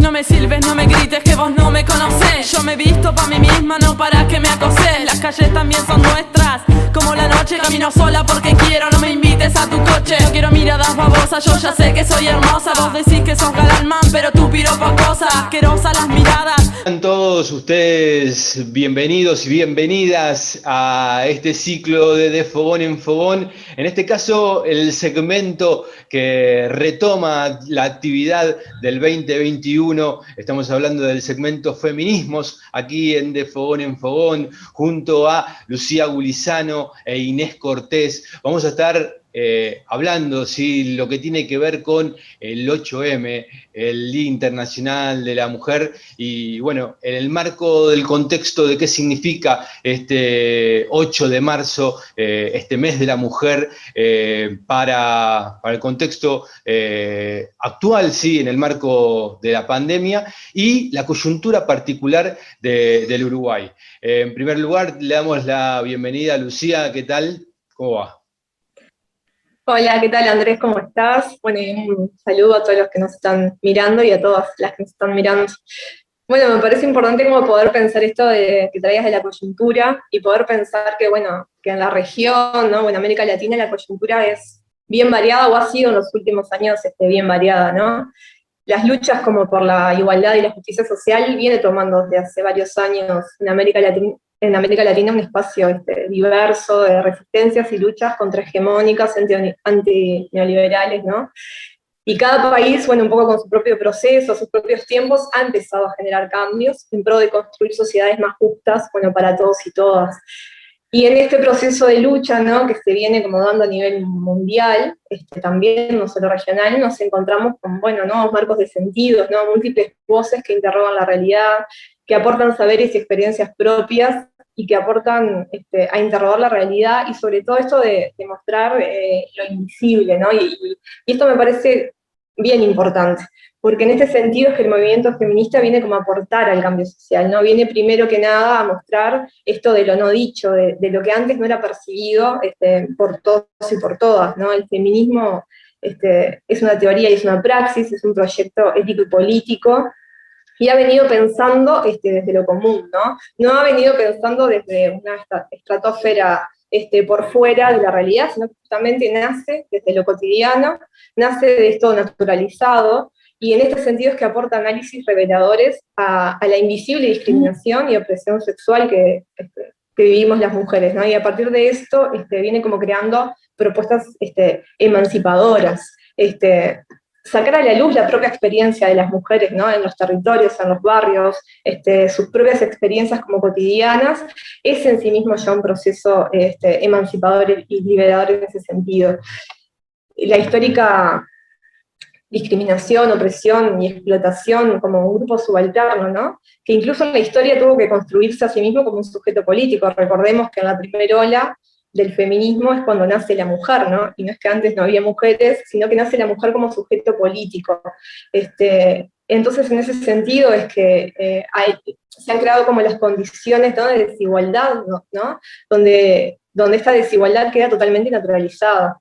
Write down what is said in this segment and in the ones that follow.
No me silbes, no me grites, que vos no me conocés. Yo me visto pa' mí misma, no para que me acoses. Las calles también son nuestras, como la noche. Camino sola porque quiero, no me invites a tu coche. No quiero miradas babosas, yo ya sé que soy hermosa. Vos decís que sos galán man, pero tú piropo cosa. Asquerosas las miradas. Sean todos ustedes bienvenidos y bienvenidas a este ciclo de Fogón en Fogón. En este caso, el segmento que retoma la actividad del 2021. Estamos hablando del segmento Feminismos, aquí en De Fogón en Fogón, junto a Lucía Gulizano e Inés Cortés. Vamos a estar hablando, ¿sí?, lo que tiene que ver con el 8M, el Día Internacional de la Mujer, y bueno, en el marco del contexto de qué significa este 8 de marzo, este mes de la mujer, para el contexto actual, sí, en el marco de la pandemia y la coyuntura particular del Uruguay. En primer lugar, le damos la bienvenida a Lucía. ¿Qué tal? ¿Cómo va? Hola, ¿qué tal Andrés? ¿Cómo estás? Bueno, y un saludo a todos los que nos están mirando y a todas las que nos están mirando. Bueno, me parece importante como poder pensar esto de, que traías de la coyuntura y poder pensar que, bueno, que en la región, ¿no? O en América Latina la coyuntura es bien variada o ha sido en los últimos años bien variada, ¿no? Las luchas como por la igualdad y la justicia social viene tomando desde hace varios años en América Latina un espacio diverso de resistencias y luchas contrahegemónicas, antineoliberales, ¿no? Y cada país, bueno, un poco con su propio proceso, sus propios tiempos, ha empezado a generar cambios en pro de construir sociedades más justas, bueno, para todos y todas. Y en este proceso de lucha, ¿no?, que se viene como dando a nivel mundial, también, no solo regional, nos encontramos con, bueno, nuevos marcos de sentidos, ¿no?, múltiples voces que interrogan la realidad, que aportan saberes y experiencias propias y que aportan a interrogar la realidad y sobre todo esto de mostrar lo invisible, ¿no? Y esto me parece bien importante, porque en este sentido es que el movimiento feminista viene como a aportar al cambio social, ¿no? Viene primero que nada a mostrar esto de lo no dicho, de lo que antes no era percibido por todos y por todas, ¿no? El feminismo es una teoría y es una praxis, es un proyecto ético y político, y ha venido pensando desde lo común, ¿no? No ha venido pensando desde una estratosfera por fuera de la realidad, sino que justamente nace desde lo cotidiano, nace de esto naturalizado, y en este sentido es que aporta análisis reveladores a la invisible discriminación y opresión sexual que vivimos las mujeres, ¿no? Y a partir de esto viene como creando propuestas emancipadoras, sacar a la luz la propia experiencia de las mujeres, ¿no?, en los territorios, en los barrios, sus propias experiencias como cotidianas, es en sí mismo ya un proceso emancipador y liberador en ese sentido. La histórica discriminación, opresión y explotación como un grupo subalterno, ¿no?, que incluso en la historia tuvo que construirse a sí mismo como un sujeto político. Recordemos que en la primera ola del feminismo es cuando nace la mujer, ¿no? Y no es que antes no había mujeres, sino que nace la mujer como sujeto político. Entonces, en ese sentido es que se han creado como las condiciones, ¿no?, de desigualdad, ¿no? Donde esta desigualdad queda totalmente naturalizada.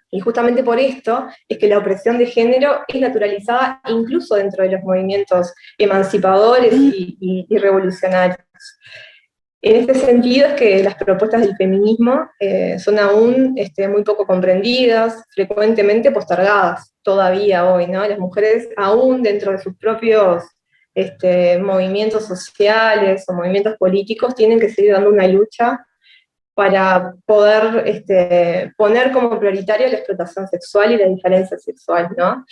Y justamente por esto es que la opresión de género es naturalizada incluso dentro de los movimientos emancipadores y revolucionarios. En este sentido es que las propuestas del feminismo son aún muy poco comprendidas, frecuentemente postergadas todavía hoy, ¿no? Las mujeres aún dentro de sus propios movimientos sociales o movimientos políticos tienen que seguir dando una lucha para poder poner como prioritaria la explotación sexual y la diferencia sexual, ¿no?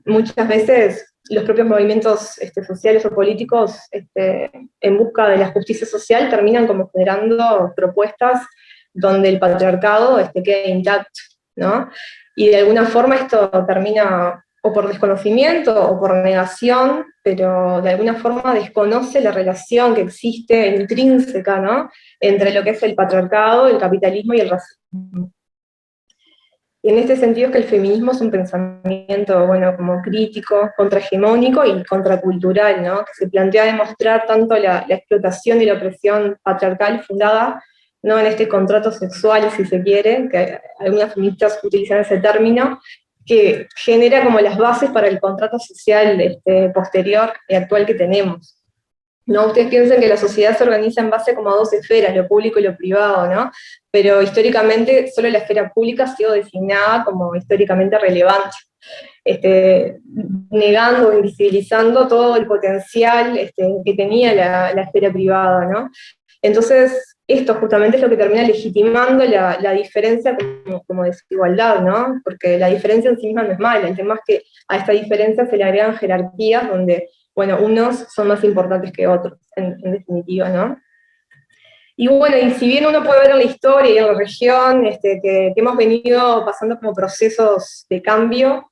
Muchas veces los propios movimientos sociales o políticos en busca de la justicia social terminan como generando propuestas donde el patriarcado queda intacto, ¿no? Y de alguna forma esto termina o por desconocimiento o por negación, pero de alguna forma desconoce la relación que existe intrínseca, ¿no?, entre lo que es el patriarcado, el capitalismo y el racismo. Y en este sentido es que el feminismo es un pensamiento, bueno, como crítico, contrahegemónico y contracultural, ¿no?, que se plantea demostrar tanto la explotación y la opresión patriarcal fundada, ¿no?, en este contrato sexual, si se quiere, que algunas feministas utilizan ese término, que genera como las bases para el contrato social posterior y actual que tenemos. ¿No? Ustedes piensan que la sociedad se organiza en base como a dos esferas, lo público y lo privado, ¿no? Pero históricamente solo la esfera pública ha sido designada como históricamente relevante, negando o invisibilizando todo el potencial que tenía la esfera privada, ¿no? Entonces, esto justamente es lo que termina legitimando la diferencia como desigualdad, ¿no? Porque la diferencia en sí misma no es mala, el tema es que a esta diferencia se le agregan jerarquías donde, bueno, unos son más importantes que otros, en definitiva, ¿no? Y bueno, y si bien uno puede ver en la historia y en la región que hemos venido pasando como procesos de cambio,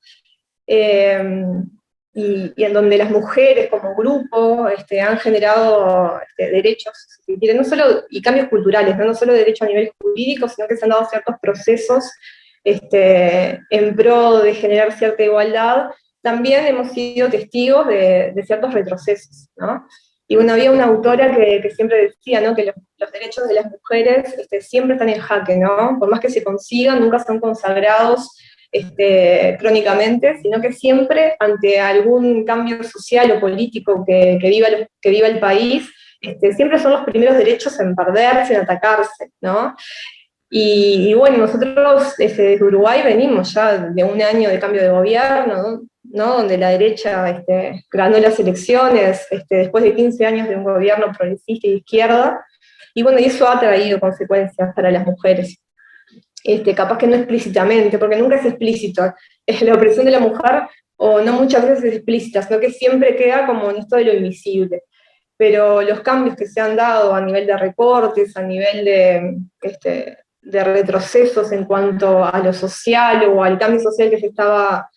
y en donde las mujeres como grupo han generado derechos, si quieren, no solo, y cambios culturales, ¿no? No solo derechos a nivel jurídico, sino que se han dado ciertos procesos en pro de generar cierta igualdad, también hemos sido testigos de ciertos retrocesos, ¿no? Y bueno, había una autora que siempre decía, ¿no?, que los derechos de las mujeres siempre están en jaque, ¿no? Por más que se consigan, nunca son consagrados crónicamente, sino que siempre ante algún cambio social o político que viva el país, siempre son los primeros derechos en perderse, en atacarse, ¿no? Y bueno, nosotros desde Uruguay venimos ya de un año de cambio de gobierno, ¿no? Donde la derecha ganó las elecciones después de 15 años de un gobierno progresista y de izquierda, y bueno, y eso ha traído consecuencias para las mujeres. Capaz que no explícitamente, porque nunca es explícito, la opresión de la mujer, o no muchas veces es explícita, sino que siempre queda como en esto de lo invisible. Pero los cambios que se han dado a nivel de recortes, a nivel de retrocesos en cuanto a lo social o al cambio social que se estaba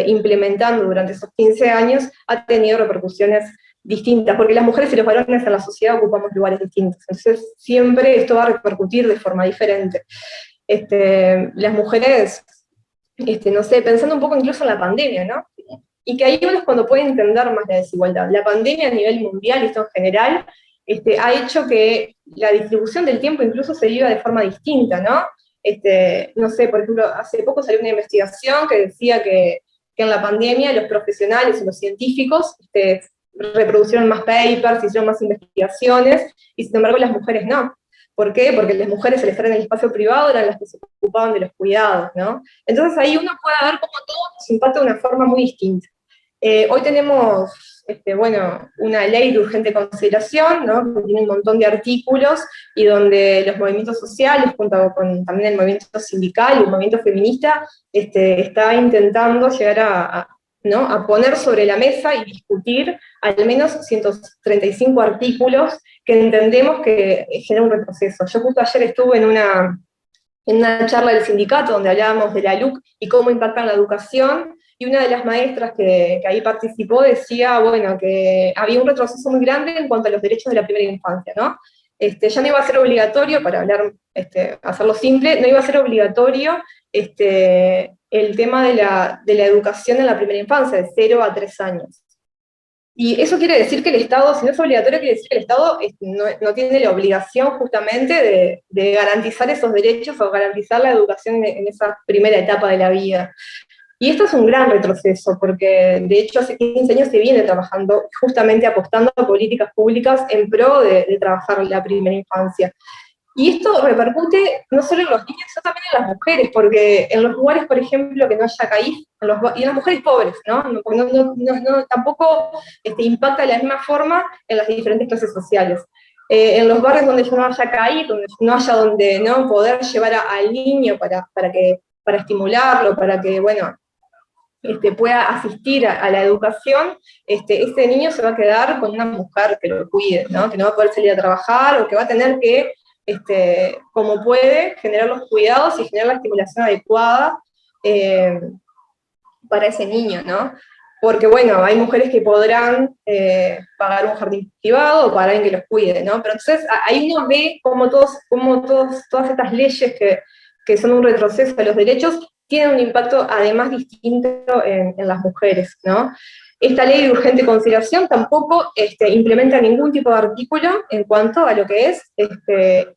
implementando durante esos 15 años, ha tenido repercusiones distintas, porque las mujeres y los varones en la sociedad ocupamos lugares distintos, entonces siempre esto va a repercutir de forma diferente. Las mujeres, no sé, pensando un poco incluso en la pandemia, ¿no? Y que ahí uno es cuando puede entender más la desigualdad. La pandemia a nivel mundial y esto en general ha hecho que la distribución del tiempo incluso se viva de forma distinta, ¿no? No sé, por ejemplo, hace poco salió una investigación que decía que en la pandemia los profesionales y los científicos reproducieron más papers, hicieron más investigaciones, y sin embargo las mujeres no. ¿Por qué? Porque las mujeres, al estar en el espacio privado, eran las que se ocupaban de los cuidados, ¿no? Entonces ahí uno puede ver cómo todo nos impacta de una forma muy distinta. Hoy tenemos, bueno, una ley de urgente consideración, ¿no?, que tiene un montón de artículos, y donde los movimientos sociales, junto con también el movimiento sindical y el movimiento feminista, está intentando llegar ¿no?, a poner sobre la mesa y discutir al menos 135 artículos que entendemos que genera un retroceso. Yo justo ayer estuve en una charla del sindicato donde hablábamos de la LUC y cómo impacta en la educación, y una de las maestras que ahí participó decía, bueno, que había un retroceso muy grande en cuanto a los derechos de la primera infancia, ¿no? Ya no iba a ser obligatorio, para hablar, hacerlo simple, no iba a ser obligatorio el tema de la educación en la primera infancia, de 0 a 3 años. Y eso quiere decir que el Estado, si no es obligatorio, quiere decir que el Estado no tiene la obligación justamente de garantizar esos derechos o garantizar la educación en esa primera etapa de la vida. Y esto es un gran retroceso, porque de hecho hace 15 años se viene trabajando, justamente apostando a políticas públicas en pro de trabajar la primera infancia. Y esto repercute no solo en los niños, sino también en las mujeres, porque en los lugares, por ejemplo, que no haya CAIF, y en las mujeres pobres, ¿no? Tampoco impacta de la misma forma en las diferentes clases sociales. En los barrios donde no haya CAIF, donde no haya donde no poder llevar al niño para estimularlo, para que, bueno, pueda asistir a la educación, ese niño se va a quedar con una mujer que lo cuide, ¿no? Que no va a poder salir a trabajar, o que va a tener que, como puede, generar los cuidados y generar la estimulación adecuada para ese niño, ¿no? Porque, bueno, hay mujeres que podrán pagar un jardín privado o pagar a alguien que los cuide, ¿no? Pero entonces ahí uno ve cómo todas estas leyes que son un retroceso de los derechos tienen un impacto además distinto en las mujeres, ¿no? Esta ley de urgente consideración tampoco implementa ningún tipo de artículo en cuanto a lo que es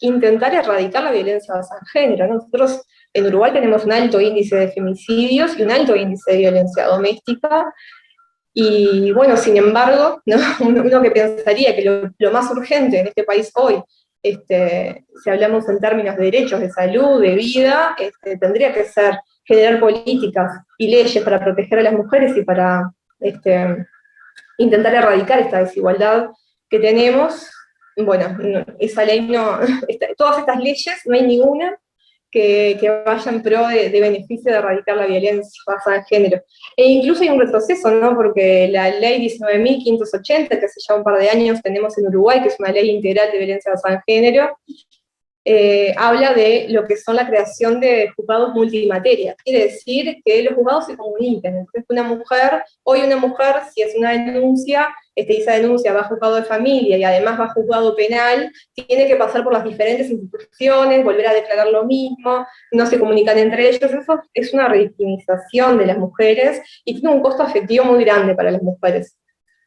intentar erradicar la violencia basada en género, ¿no? Nosotros en Uruguay tenemos un alto índice de femicidios y un alto índice de violencia doméstica, y bueno, sin embargo, ¿no? Uno que pensaría que lo más urgente en este país hoy, si hablamos en términos de derechos, de salud, de vida, tendría que ser generar políticas y leyes para proteger a las mujeres y para intentar erradicar esta desigualdad que tenemos. Bueno, esa ley no, todas estas leyes, no hay ninguna que vaya en pro de beneficio de erradicar la violencia basada en género. E incluso hay un retroceso, ¿no? Porque la ley 19.580, que hace ya un par de años tenemos en Uruguay, que es una ley integral de violencia basada en género, habla de lo que son la creación de juzgados multimateria. Quiere decir que los juzgados se comunican. Entonces, hoy una mujer, si es una denuncia, y esa denuncia va a juzgado de familia y además va a juzgado penal, tiene que pasar por las diferentes instituciones, volver a declarar lo mismo, no se comunican entre ellos. Eso es una revictimización de las mujeres y tiene un costo afectivo muy grande para las mujeres.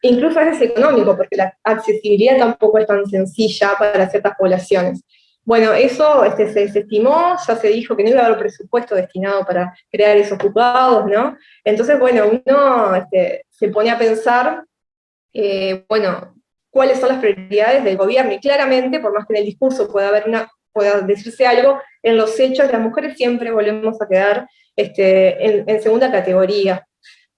Incluso a veces económico, porque la accesibilidad tampoco es tan sencilla para ciertas poblaciones. Bueno, eso se desestimó, ya se dijo que no iba a haber presupuesto destinado para crear esos juzgados, ¿no? Entonces, bueno, uno se pone a pensar, bueno, cuáles son las prioridades del gobierno, y claramente, por más que en el discurso pueda decirse algo, en los hechos las mujeres siempre volvemos a quedar en segunda categoría,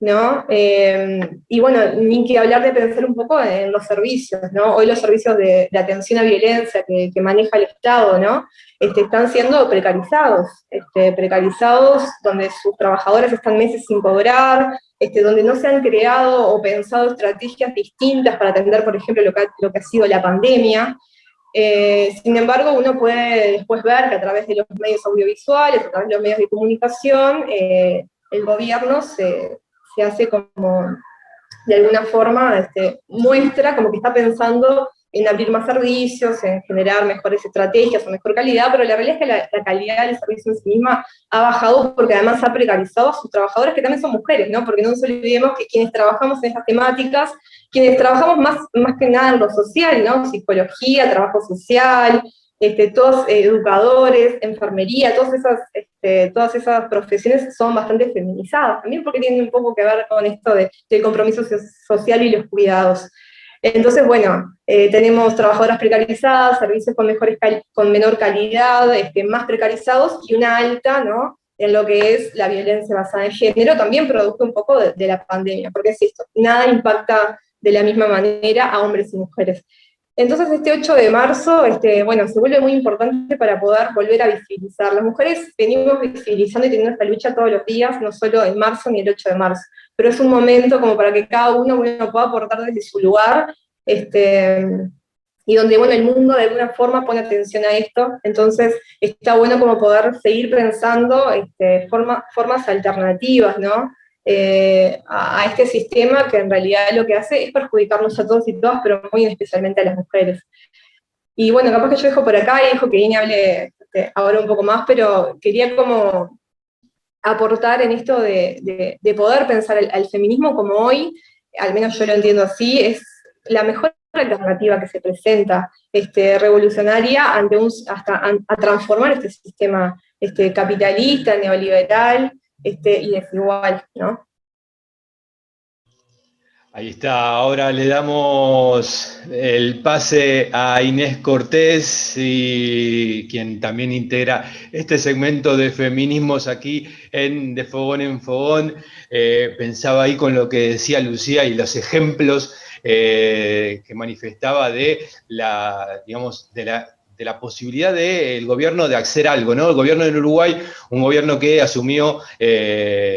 ¿no? Y bueno, ni que hablar de pensar un poco en los servicios, ¿no? Hoy los servicios de atención a violencia que maneja el Estado, ¿no? Están siendo precarizados, donde sus trabajadores están meses sin cobrar, donde no se han creado o pensado estrategias distintas para atender, por ejemplo, lo que ha sido la pandemia. Sin embargo, uno puede después ver que a través de los medios audiovisuales, a través de los medios de comunicación, el gobierno se hace como, de alguna forma, muestra como que está pensando en abrir más servicios, en generar mejores estrategias o mejor calidad, pero la realidad es que la calidad del servicio en sí misma ha bajado porque además ha precarizado a sus trabajadores, que también son mujeres, ¿no? Porque no nos olvidemos que quienes trabajamos en estas temáticas, quienes trabajamos más que nada en lo social, ¿no? Psicología, trabajo social, todos educadores, enfermería, todas esas profesiones son bastante feminizadas, también porque tienen un poco que ver con esto del compromiso social y los cuidados. Entonces, bueno, tenemos trabajadoras precarizadas, servicios con menor calidad, más precarizados, y una alta, ¿no?, en lo que es la violencia basada en género, también producto un poco de la pandemia, porque es esto, nada impacta de la misma manera a hombres y mujeres. Entonces este 8 de marzo, bueno, se vuelve muy importante para poder volver a visibilizar. Las mujeres venimos visibilizando y teniendo esta lucha todos los días, no solo en marzo ni el 8 de marzo, pero es un momento como para que cada uno pueda aportar desde su lugar, y donde, bueno, el mundo de alguna forma pone atención a esto. Entonces está bueno como poder seguir pensando formas alternativas, ¿no?, a este sistema que en realidad lo que hace es perjudicarnos a todos y todas, pero muy especialmente a las mujeres. Y bueno, capaz que yo dejo por acá y dejo que Ini hable ahora un poco más, pero quería como aportar en esto de poder pensar al feminismo como hoy, al menos yo lo entiendo así, es la mejor alternativa que se presenta, revolucionaria a transformar este sistema capitalista, neoliberal, y desigual, ¿no? Ahí está, ahora le damos el pase a Inés Cortés, quien también integra este segmento de feminismos aquí De Fogón en Fogón. Pensaba ahí con lo que decía Lucía y los ejemplos que manifestaba de la posibilidad del gobierno de hacer algo, ¿no? El gobierno en Uruguay, un gobierno que asumió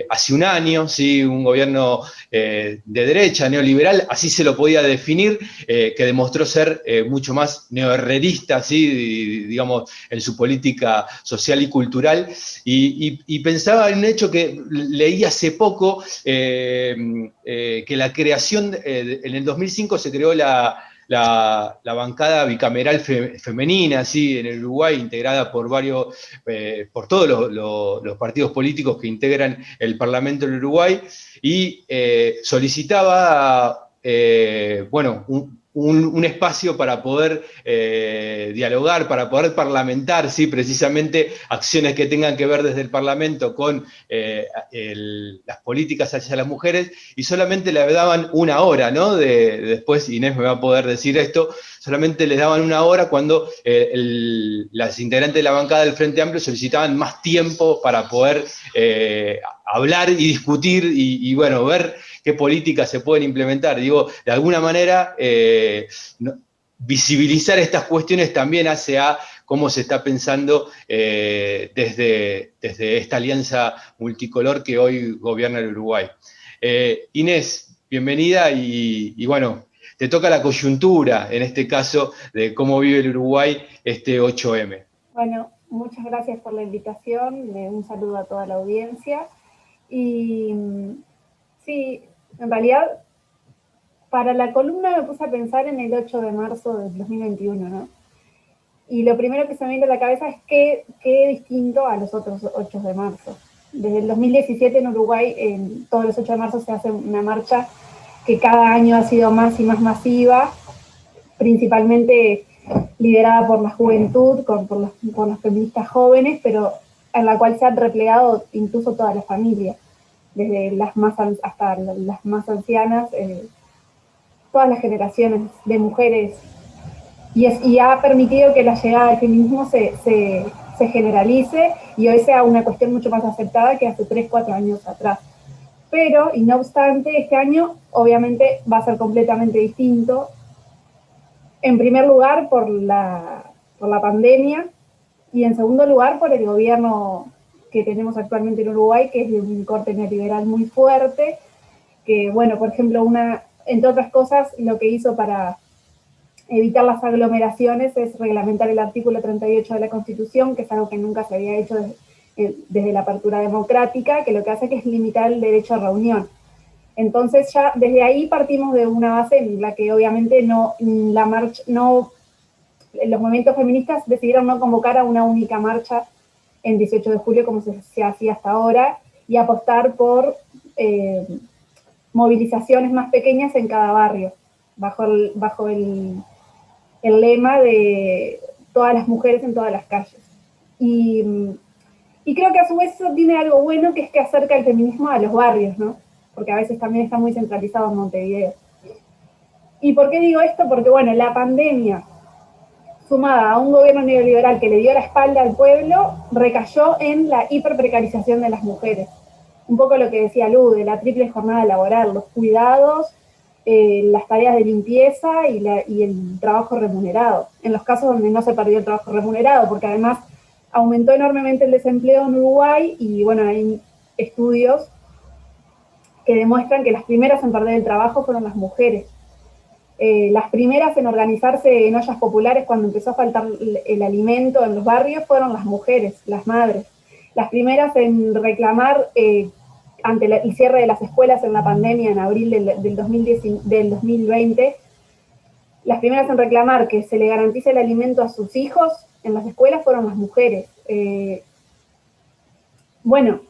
hace un año, ¿sí? Un gobierno de derecha, neoliberal, así se lo podía definir, que demostró ser mucho más neoherrerista, ¿sí? Digamos, en su política social y cultural. Y pensaba en un hecho que leí hace poco, que la creación, en el 2005 se creó la la bancada bicameral femenina, ¿sí? En el Uruguay, integrada por por todos los partidos políticos que integran el Parlamento del Uruguay, y solicitaba, bueno, un espacio para poder dialogar, para poder parlamentar, ¿sí? Precisamente acciones que tengan que ver desde el Parlamento con las políticas hacia las mujeres, y solamente le daban una hora, ¿no? Después Inés me va a poder decir esto, solamente les daban una hora cuando las integrantes de la bancada del Frente Amplio solicitaban más tiempo para poder hablar y discutir y bueno, ver qué políticas se pueden implementar. Digo, de alguna manera, visibilizar estas cuestiones también hace a cómo se está pensando desde esta alianza multicolor que hoy gobierna el Uruguay. Inés, bienvenida y bueno, te toca la coyuntura, en este caso, de cómo vive el Uruguay este 8M. Bueno, muchas gracias por la invitación, un saludo a toda la audiencia. Y sí, en realidad, para la columna me puse a pensar en el 8 de marzo del 2021, ¿no? Y lo primero que se me viene a la cabeza es qué distinto a los otros 8 de marzo. Desde el 2017 en Uruguay, todos los 8 de marzo se hace una marcha que cada año ha sido más y más masiva, principalmente liderada por la juventud, por los feministas jóvenes, pero en la cual se han replegado incluso todas las familias, desde las más hasta las más ancianas, todas las generaciones de mujeres, y ha permitido que la llegada del feminismo se generalice y hoy sea una cuestión mucho más aceptada que hace 3, 4 años atrás. Pero, y no obstante, este año obviamente va a ser completamente distinto. En primer lugar, por la pandemia, y en segundo lugar, por el gobierno que tenemos actualmente en Uruguay, que es de un corte neoliberal muy fuerte, que, bueno, por ejemplo, entre otras cosas, lo que hizo para evitar las aglomeraciones es reglamentar el artículo 38 de la Constitución, que es algo que nunca se había hecho desde la apertura democrática, que lo que hace es limitar el derecho a reunión. Entonces ya desde ahí partimos de una base en la que obviamente los movimientos feministas decidieron no convocar a una única marcha en 18 de julio como se hacía hasta ahora, y apostar por movilizaciones más pequeñas en cada barrio, bajo el lema de todas las mujeres en todas las calles. Y creo que a su vez eso tiene algo bueno, que es que acerca el feminismo a los barrios, ¿no? Porque a veces también está muy centralizado en Montevideo. ¿Y por qué digo esto? Porque, bueno, la pandemia, sumada a un gobierno neoliberal que le dio la espalda al pueblo, recayó en la hiperprecarización de las mujeres. Un poco lo que decía Lu, de la triple jornada laboral, los cuidados, las tareas de limpieza y el trabajo remunerado. En los casos donde no se perdió el trabajo remunerado, porque además aumentó enormemente el desempleo en Uruguay, y bueno, hay estudios que demuestran que las primeras en perder el trabajo fueron las mujeres. Las primeras en organizarse en ollas populares cuando empezó a faltar el alimento en los barrios fueron las mujeres, las madres. Las primeras en reclamar, ante el cierre de las escuelas en la pandemia en abril del 2020, las primeras en reclamar que se le garantice el alimento a sus hijos en las escuelas fueron las mujeres. Bueno,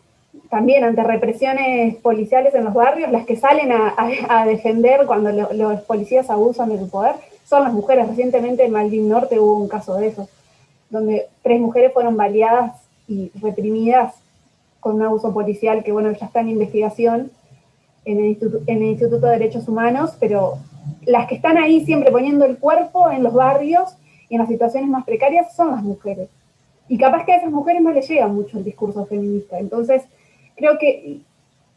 también ante represiones policiales en los barrios, las que salen a defender cuando los policías abusan de su poder son las mujeres. Recientemente en Malvin Norte hubo un caso de eso, donde 3 mujeres fueron baleadas y reprimidas con un abuso policial que, bueno, ya está en investigación en el Instituto de Derechos Humanos, pero las que están ahí siempre poniendo el cuerpo en los barrios y en las situaciones más precarias son las mujeres. Y capaz que a esas mujeres no les llega mucho el discurso feminista. Entonces, creo que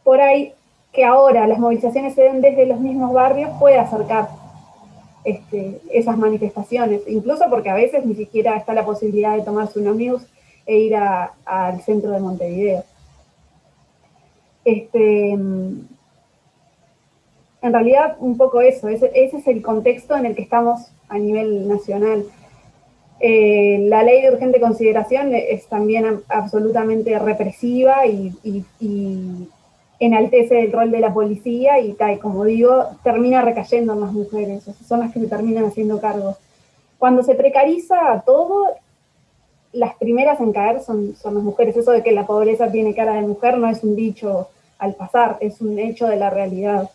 por ahí, que ahora las movilizaciones se den desde los mismos barrios, puede acercar esas manifestaciones, incluso porque a veces ni siquiera está la posibilidad de tomarse un ómnibus e ir al centro de Montevideo. En realidad, un poco eso, ese es el contexto en el que estamos a nivel nacional. La ley de urgente consideración es también absolutamente represiva y enaltece el rol de la policía y tal, como digo, termina recayendo en las mujeres, o sea, son las que se terminan haciendo cargo. Cuando se precariza todo, las primeras en caer son las mujeres. Eso de que la pobreza tiene cara de mujer no es un dicho al pasar, es un hecho de la realidad.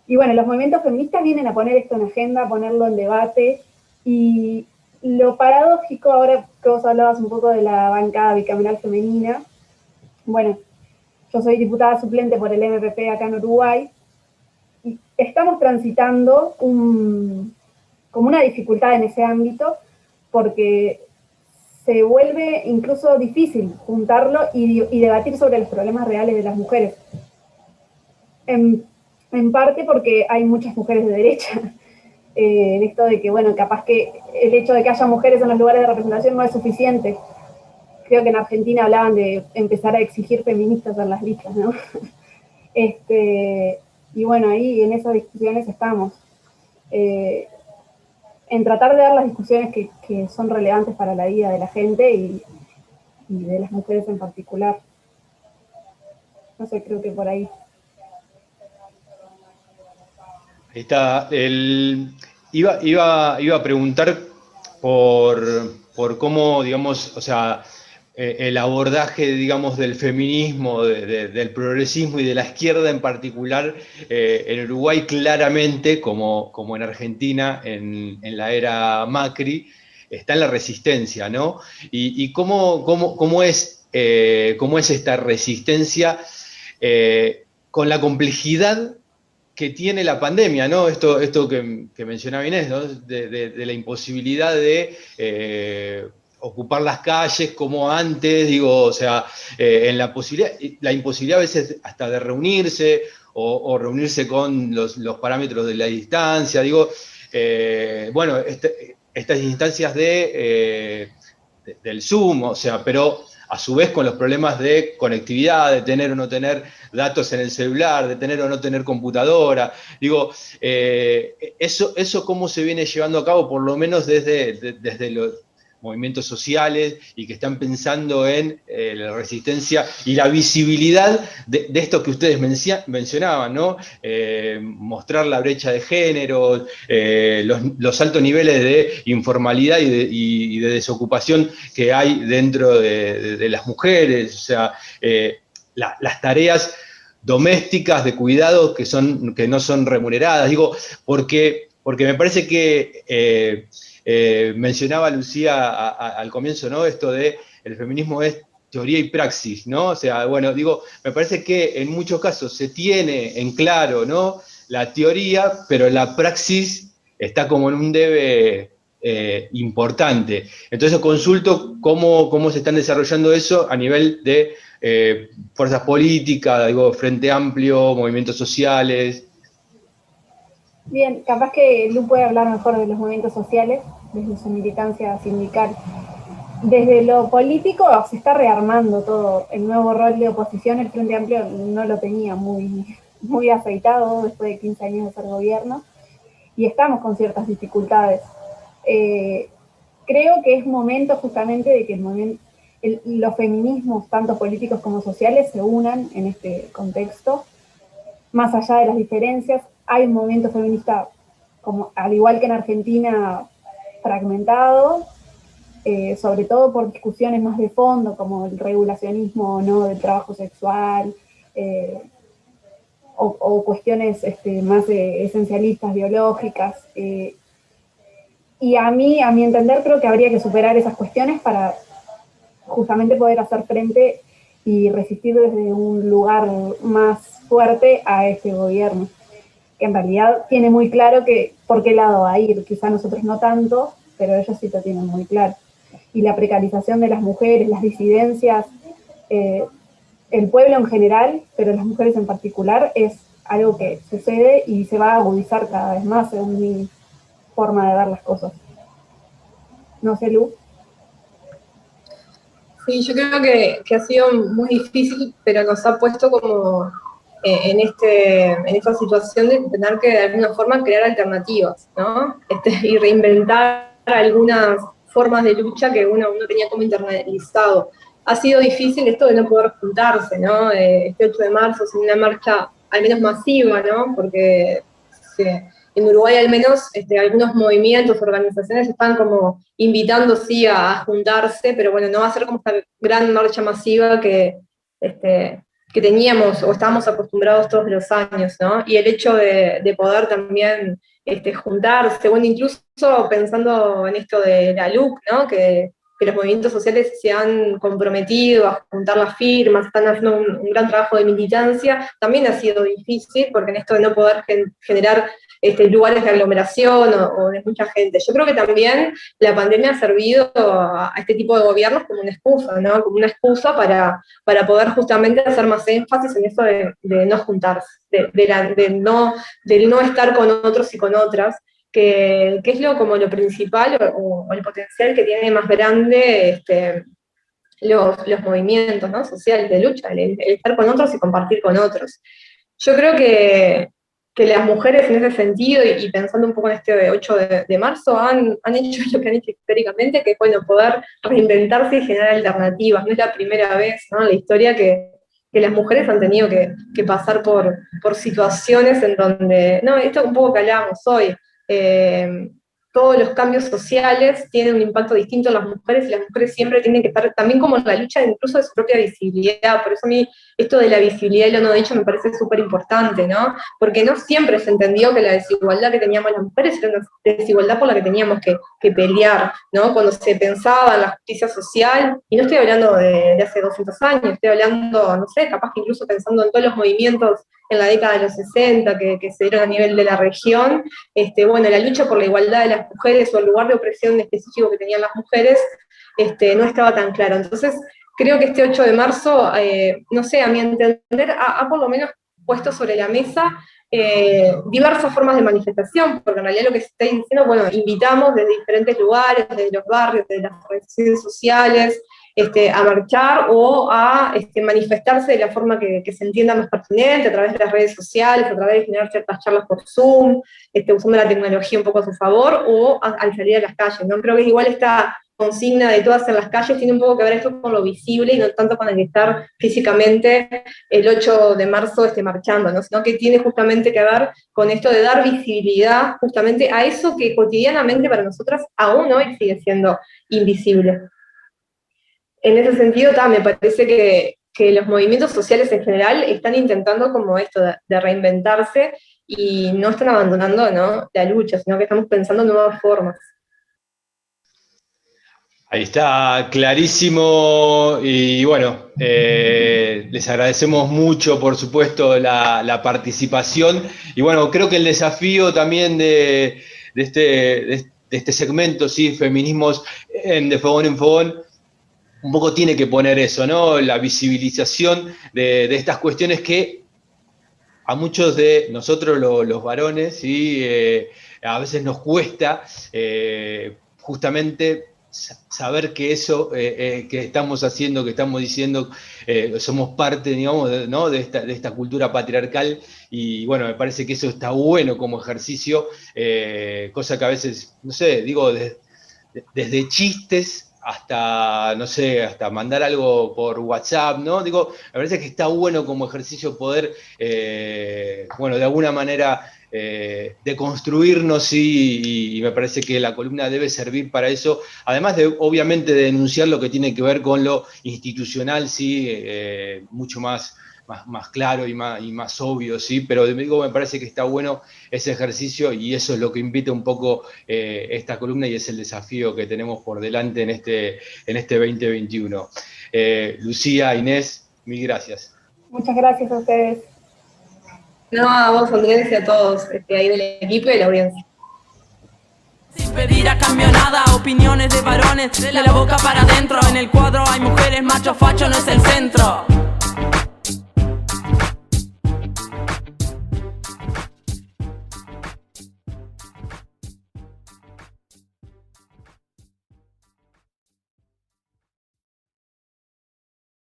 Y bueno, los movimientos feministas vienen a poner esto en agenda, a ponerlo en debate, y lo paradójico, ahora que vos hablabas un poco de la bancada bicameral femenina, bueno, yo soy diputada suplente por el MPP acá en Uruguay, y estamos transitando como una dificultad en ese ámbito, porque se vuelve incluso difícil juntarlo y debatir sobre los problemas reales de las mujeres. En parte porque hay muchas mujeres de derecha, en esto de que, bueno, capaz que el hecho de que haya mujeres en los lugares de representación no es suficiente. Creo que en Argentina hablaban de empezar a exigir feministas en las listas, ¿no? Y bueno, ahí en esas discusiones estamos. En tratar de dar las discusiones que son relevantes para la vida de la gente y de las mujeres en particular. No sé, creo que por ahí. Ahí está. Iba a preguntar por cómo, digamos, o sea, el abordaje, digamos, del feminismo, del progresismo y de la izquierda en particular, en Uruguay claramente, como en Argentina, en la era Macri, está en la resistencia, ¿no? Y cómo es esta resistencia con la complejidad que tiene la pandemia, ¿no? Esto que mencionaba Inés, ¿no? De la imposibilidad de ocupar las calles como antes, digo, o sea, en la imposibilidad a veces hasta de reunirse o reunirse con los parámetros de la distancia, digo, bueno, estas instancias del Zoom, o sea, pero a su vez con los problemas de conectividad, de tener o no tener datos en el celular, de tener o no tener computadora. Digo, eso cómo se viene llevando a cabo, por lo menos desde los movimientos sociales y que están pensando en la resistencia y la visibilidad de esto que ustedes mencionaban, ¿no? Mostrar la brecha de género, los altos niveles de informalidad y de desocupación que hay dentro de las mujeres, o sea, las tareas domésticas de cuidado que no son remuneradas, digo, porque me parece que mencionaba Lucía al comienzo, ¿no? Esto de el feminismo es teoría y praxis, ¿no? O sea, bueno, digo, me parece que en muchos casos se tiene en claro, ¿no? La teoría, pero la praxis está como en un debe importante. Entonces consulto cómo se están desarrollando eso a nivel de fuerzas políticas, digo, Frente Amplio, movimientos sociales. Bien, capaz que Lu puede hablar mejor de los movimientos sociales, desde su militancia sindical. Desde lo político se está rearmando todo. El nuevo rol de oposición, el Frente Amplio no lo tenía muy aceitado después de 15 años de ser gobierno, y estamos con ciertas dificultades. Creo que es momento justamente de que los feminismos, tanto políticos como sociales, se unan en este contexto, más allá de las diferencias. Hay un movimiento feminista, como, al igual que en Argentina, fragmentado, sobre todo por discusiones más de fondo, como el regulacionismo o no del trabajo sexual, o cuestiones más esencialistas, biológicas. Y a mi entender, creo que habría que superar esas cuestiones para justamente poder hacer frente y resistir desde un lugar más fuerte a este gobierno, que en realidad tiene muy claro por qué lado va a ir. Quizá nosotros no tanto, pero ellos sí lo tienen muy claro. Y la precarización de las mujeres, las disidencias, el pueblo en general, pero las mujeres en particular, es algo que sucede y se va a agudizar cada vez más según mi forma de ver las cosas. No sé, Lu. Sí, yo creo que ha sido muy difícil, pero nos ha puesto como en esta situación de tener que de alguna forma crear alternativas, ¿no? Y reinventar algunas formas de lucha que uno tenía como internalizado. ha sido difícil esto de no poder juntarse, ¿no? Este 8 de marzo sin una marcha al menos masiva, ¿no? Porque en Uruguay al menos algunos movimientos, organizaciones están como invitando sí a juntarse, pero bueno, no va a ser como esta gran marcha masiva que teníamos o estábamos acostumbrados todos los años, ¿no? Y el hecho de poder también juntarse, bueno, incluso pensando en esto de la LUC, ¿no? Que los movimientos sociales se han comprometido a juntar las firmas, están haciendo un gran trabajo de militancia, también ha sido difícil, porque en esto de no poder generar lugares de aglomeración o de mucha gente. Yo creo que también la pandemia ha servido a este tipo de gobiernos como una excusa, ¿no? Como una excusa para poder justamente hacer más énfasis en eso de no juntarse, del no estar con otros y con otras, que es como lo principal o el potencial que tiene más grande los movimientos, ¿no? Sociales de lucha, el estar con otros y compartir con otros. Yo creo que las mujeres en ese sentido, y pensando un poco en este 8 de marzo, han hecho lo que han hecho históricamente, que es bueno, poder reinventarse y generar alternativas. No es la primera vez, ¿no?, en la historia que las mujeres han tenido que pasar por situaciones en donde, no, esto un poco que hablábamos hoy, todos los cambios sociales tienen un impacto distinto en las mujeres, y las mujeres siempre tienen que estar también como en la lucha incluso de su propia visibilidad. Por eso a mí esto de la visibilidad y lo no dicho me parece súper importante, ¿no? Porque no siempre se entendió que la desigualdad que teníamos las mujeres era una desigualdad por la que teníamos que pelear, ¿no? Cuando se pensaba en la justicia social, y no estoy hablando de hace 200 años, estoy hablando, no sé, capaz que incluso pensando en todos los movimientos en la década de los 60 que se dieron a nivel de la región, bueno, la lucha por la igualdad de las mujeres o el lugar de opresión específico que tenían las mujeres no estaba tan claro. Entonces, creo que este 8 de marzo, no sé, a mi entender, ha por lo menos puesto sobre la mesa diversas formas de manifestación, porque en realidad lo que se está diciendo, bueno, invitamos desde diferentes lugares, desde los barrios, desde las organizaciones sociales, a marchar o a manifestarse de la forma que se entienda más pertinente, a través de las redes sociales, a través de generar ciertas charlas por Zoom, usando la tecnología un poco a su favor, o al salir a las calles, ¿no? Creo que igual esta consigna de todas en las calles tiene un poco que ver esto con lo visible y no tanto con el estar físicamente el 8 de marzo marchando, ¿no? Sino que tiene justamente que ver con esto de dar visibilidad justamente a eso que cotidianamente para nosotras aún hoy sigue siendo invisible. En ese sentido, me parece que los movimientos sociales en general están intentando como esto de reinventarse y no están abandonando, ¿no?, la lucha, sino que estamos pensando en nuevas formas. Ahí está, clarísimo, y bueno, les agradecemos mucho, por supuesto, la participación, y bueno, creo que el desafío también de este segmento, ¿sí?, Feminismos de Fogón en Fogón, un poco tiene que poner eso, ¿no?, la visibilización de estas cuestiones que a muchos de nosotros los varones, ¿sí?, a veces nos cuesta justamente saber que eso que estamos haciendo, que estamos diciendo, somos parte, digamos, ¿no?, de esta cultura patriarcal, y bueno, me parece que eso está bueno como ejercicio, cosa que a veces, no sé, digo, desde chistes hasta, no sé, hasta mandar algo por WhatsApp, ¿no? Digo, me parece que está bueno como ejercicio poder, bueno, de alguna manera deconstruirnos, y me parece que la columna debe servir para eso, además de, obviamente, de denunciar lo que tiene que ver con lo institucional, sí, mucho más claro y más obvio, sí, pero digo, me parece que está bueno ese ejercicio, y eso es lo que invita un poco esta columna, y es el desafío que tenemos por delante en este 2021. Lucía, Inés, mil gracias. Muchas gracias a ustedes. No, a vos, Andrés, y a todos ahí del equipo y de la audiencia. Sin pedir a cambio nada, opiniones de varones, de la boca para adentro. En el cuadro hay mujeres, macho facho no es el centro.